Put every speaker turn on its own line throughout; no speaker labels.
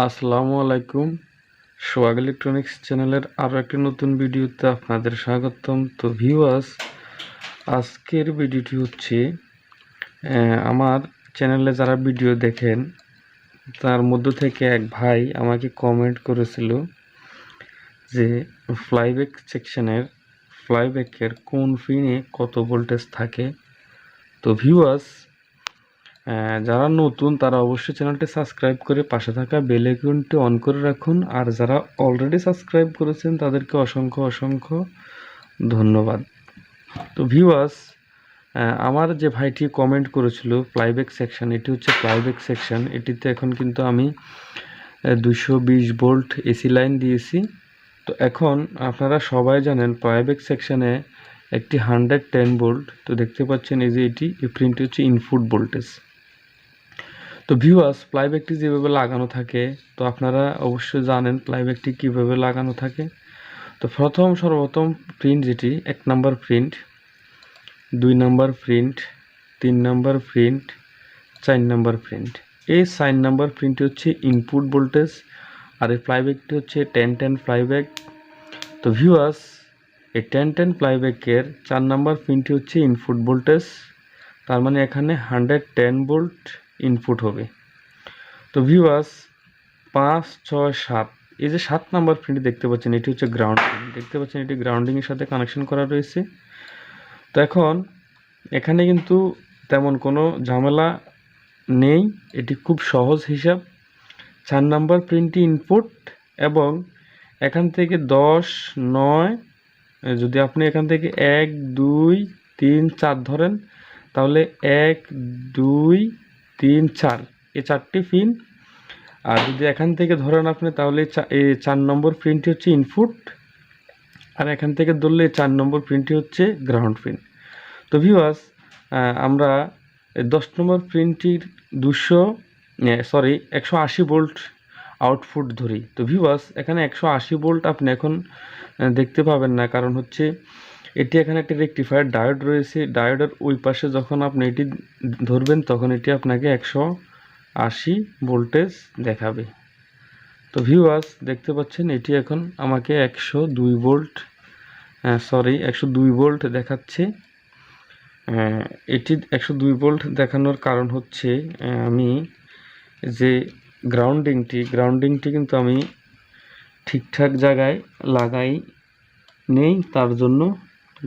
আসসালামু আলাইকুম। সোহাগ ইলেকট্রনিক্স চ্যানেলের আরও একটি নতুন ভিডিওতে আপনাদের স্বাগতম। তো ভিউয়ার্স, আজকের ভিডিওটি হচ্ছে আমার চ্যানেলে যারা ভিডিও দেখেন তার মধ্য থেকে এক ভাই আমাকে কমেন্ট করেছিল যে ফ্লাইব্যাক সেকশনের ফ্লাইব্যাকের কোন পিনে কত ভোল্টেজ থাকে। তো ভিউয়ার্স, যারা নতুন তারা অবশ্যই চ্যানেলটি সাবস্ক্রাইব করে পাশে থাকা বেল আইকনটি অন করে রাখুন, আর যারা অলরেডি সাবস্ক্রাইব করেছেন তাদেরকে অসংখ্য অসংখ্য ধন্যবাদ। তো ভিউয়ার্স, আমার যে ভাইটি কমেন্ট করেছিল ফ্লাইব্যাক সেকশন, এটি হচ্ছে ফ্লাইব্যাক সেকশন। এটিতে এখন কিন্তু আমি 220 ভোল্ট এসি লাইন দিয়েছি। তো এখন আপনারা সবাই জানেন ফ্লাইব্যাক সেকশনে একটি 110 ভোল্ট, তো দেখতে পাচ্ছেন এই যে এই প্রিন্টটি হচ্ছে ইনপুট ভোল্টেজ। তো ভিউয়ার্স, প্লাইব্যাকটি যেভাবে লাগানো থাকে তো আপনারা অবশ্যই জানেন প্লাইব্যাকটি কীভাবে লাগানো থাকে। তো সর্বপ্রথম প্রিন্ট যেটি 1 number print, 2 number print, 3 number print, 4 number print. এই 4 নাম্বার প্রিন্টটি হচ্ছে ইনপুট ভোল্টেজ, আর এই প্লাইব্যাকটি হচ্ছে 1010 প্লাইব্যাক। তো ভিউয়ার্স, এই 1010 প্লাইব্যাকের 4 নাম্বার প্রিন্টটি হচ্ছে ইনপুট ভোল্টেজ, তার মানে এখানে 110 ভোল্ট ইনপুট হবে। তো ভিউয়ার্স, 5, 6, 7, এই যে 7 নাম্বার প্রিন্ট দেখতে পাচ্ছেন এটি হচ্ছে গ্রাউন্ড প্রিন্ট। দেখতে পাচ্ছেন এটি গ্রাউন্ডিংয়ের সাথে কানেকশন করা রয়েছে। তো এখন এখানে কিন্তু তেমন কোনো ঝামেলা নেই, এটি খুব সহজ হিসাব। 4 নাম্বার প্রিন্টটি ইনপুট, এবং এখান থেকে 10, 9, যদি আপনি এখান থেকে 1, 2, 3, 4 ধরেন, তাহলে 1, 2, 3, 4 এই 4টি পিন। আর যদি এখান থেকে ধরেন আপনি, তাহলে এই 4 নম্বর পিনটি হচ্ছে ইনপুট, আর এখান থেকে ধরলে 4 নম্বর পিনটি হচ্ছে গ্রাউন্ড পিন। তো ভিউয়ার্স, আমরা 10 নম্বর পিনটির 180 ভোল্ট আউটপুট ধরি। তো ভিউয়ার্স, এখানে 180 ভোল্ট আপনি এখন দেখতে পাবেন না, কারণ হচ্ছে এটি এখানে একটি রেকটিফায়ার ডায়োড রয়েছে। ডায়োডের ওই পাশে যখন আপনি এটি ধরবেন তখন এটি আপনাকে 180 ভোল্টেজ দেখাবে। তো ভিউয়ার্স, দেখতে পাচ্ছেন এটি এখন আমাকে 102 ভোল্ট দেখাচ্ছে। এটি 102 ভোল্ট দেখানোর কারণ হচ্ছে আমি যে গ্রাউন্ডিংটি কিন্তু আমি ঠিকঠাক জায়গায় লাগাই নেই, তার জন্য।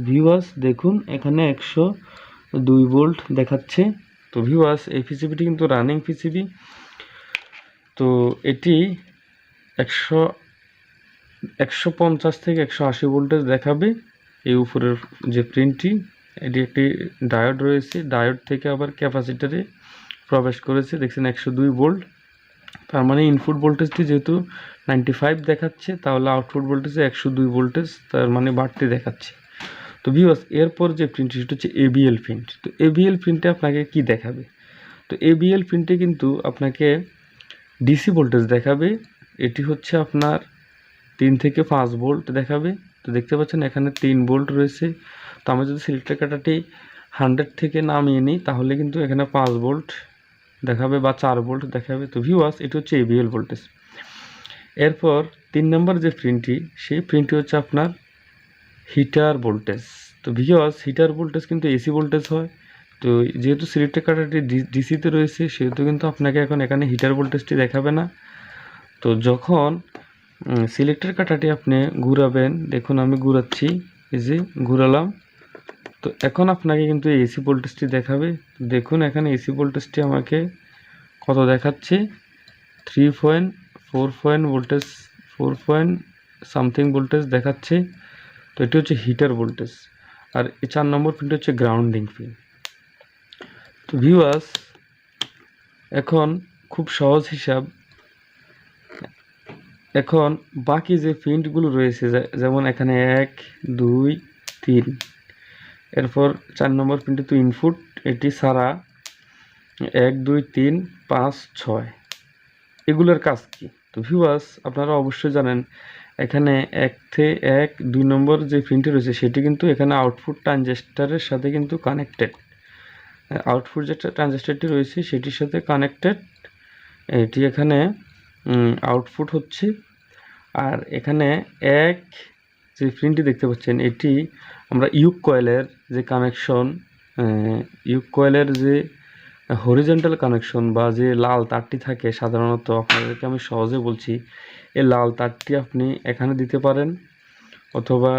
ভিউয়ার্স দেখুন, এখানে 102 ভোল্ট দেখাচ্ছে। তো ভিউয়ার্স, এই পিসিবিটি কিন্তু রানিং পিসিবি। তো এটি 150 থেকে 180 ভোল্টেজ দেখাবে। এই উপরের যে প্রিন্টটি, এটি একটি ডায়োড রয়েছে, ডায়োড থেকে আবার ক্যাপাসিটারে প্রবেশ করেছে, দেখছেন 102 ভোল্ট। তার মানে ইনপুট ভোল্টেজটি যেহেতু 95 দেখাচ্ছে, তাহলে আউটপুট ভোল্টেজে 102 ভোল্টেজ, তার মানে বাড়তি দেখাচ্ছে। তো ভিউয়ার্স, এরপর যে প্রিন্টটি সেটা হচ্ছে এবিএল প্রিন্ট। তো এবিএল প্রিন্টে আপনাকে কি দেখাবে? তো এবিএল প্রিন্টে কিন্তু আপনাকে ডিসি ভোল্টেজ দেখাবে। এটি হচ্ছে আপনার 3 থেকে 5 ভোল্ট দেখাবে। তো দেখতে পাচ্ছেন এখানে 3 ভোল্ট রয়েছে। তো আমরা যদি সিলেক্টর কাটাটি 100 থেকে নামিয়ে নিই, তাহলে কিন্তু এখানে 5 ভোল্ট দেখাবে বা 4 ভোল্ট দেখাবে। তো ভিউয়ার্স, এটি হচ্ছে এবিএল ভোল্টেজ। এরপর 3 নম্বর যে প্রিন্টটি, সেই প্রিন্টটি হচ্ছে আপনার হিটার ভোল্টেজ। তো ভিউয়ার্স, হিটার ভোল্টেজ কিন্তু এসি ভোল্টেজ হয়। তো যেহেতু সিলেক্টর কাটারটি ডিসিতে রয়েছে, সেহেতু কিন্তু আপনাকে এখন এখানে হিটার ভোল্টেজটি দেখাবে না। তো যখন সিলেক্টর কাটাটি আপনি ঘুরাবেন, দেখুন আমি ঘুরাচ্ছি, এই যে ঘুরালাম, তো এখন আপনাকে কিন্তু এসি ভোল্টেজটি দেখাবে। দেখুন এখানে এসি ভোল্টেজটি আমাকে কত দেখাচ্ছে, 3.4 ভোল্টেজ, 4 সামথিং ভোল্টেজ দেখাচ্ছে। তো এটি হচ্ছে হিটার ভোল্টেজ, আর এই 4 নম্বর পিনটি হচ্ছে গ্রাউন্ডিং পিন। তো ভিউয়ার্স, এখন খুব সহজ হিসাব। এখন বাকি যে পিনগুলো রয়েছে, যেমন এখানে 1, 2, 3, এরপর 4 নম্বর পিনটি তো ইনপুট, এটি ছাড়া 1, 2, 3, 5, 6 এগুলোর কাজ কি? তো ভিউয়ার্স, আপনারা অবশ্যই জানেন এখানে 2 নম্বর যে পিনটি রয়েছে সেটি কিন্তু এখানে আউটপুট ট্রানজিস্টরের সাথে কিন্তু কানেক্টেড। আউটপুট যে ট্রানজিস্টরটি রয়েছে সেটির সাথে কানেক্টেড। এটি এখানে আউটপুট হচ্ছে। আর এখানে এক যে প্রিন্টটি দেখতে পাচ্ছেন এটি আমরা ইউক কয়েলের যে কানেকশন, ইউক কয়েলের যে হরিজন্টাল কানেকশন বা যে লাল তারটি থাকে, সাধারণত আপনাদেরকে আমি সহজে বলছি, এই লাল তারটি আপনি এখানে দিতে পারেন, অথবা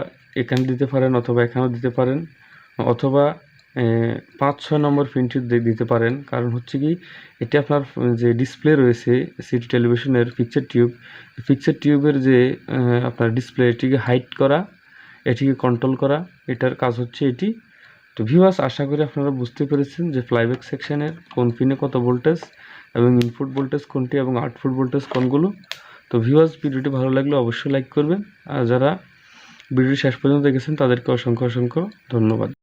এখানে দিতে পারেন, অথবা এখানেও দিতে পারেন, অথবা 5-6 নম্বর প্রিন্টটি দিতে পারেন। কারণ হচ্ছে কি, এটি আপনার যে ডিসপ্লে রয়েছে সিটি টেলিভিশনের পিকচার টিউবের যে আপনার ডিসপ্লে, এটিকে হাইড করা, এটিকে কন্ট্রোল করা, এটার কাজ হচ্ছে এটি। তো ভিউয়ার্স, আশা করি আপনারা বুঝতে পেরেছেন যে ফ্লাইব্যাক সেকশনের কোন পিনে কত ভোল্টেজ এবং ইনপুট ভোল্টেজ কোনটি এবং আউটপুট ভোল্টেজ কোনগুলো। তো ভিউয়ার্স, ভিডিওটি ভালো লাগলে অবশ্যই লাইক করবেন, আর যারা ভিডিওটি শেষ পর্যন্ত দেখেছেন তাদেরকে অসংখ্য ধন্যবাদ।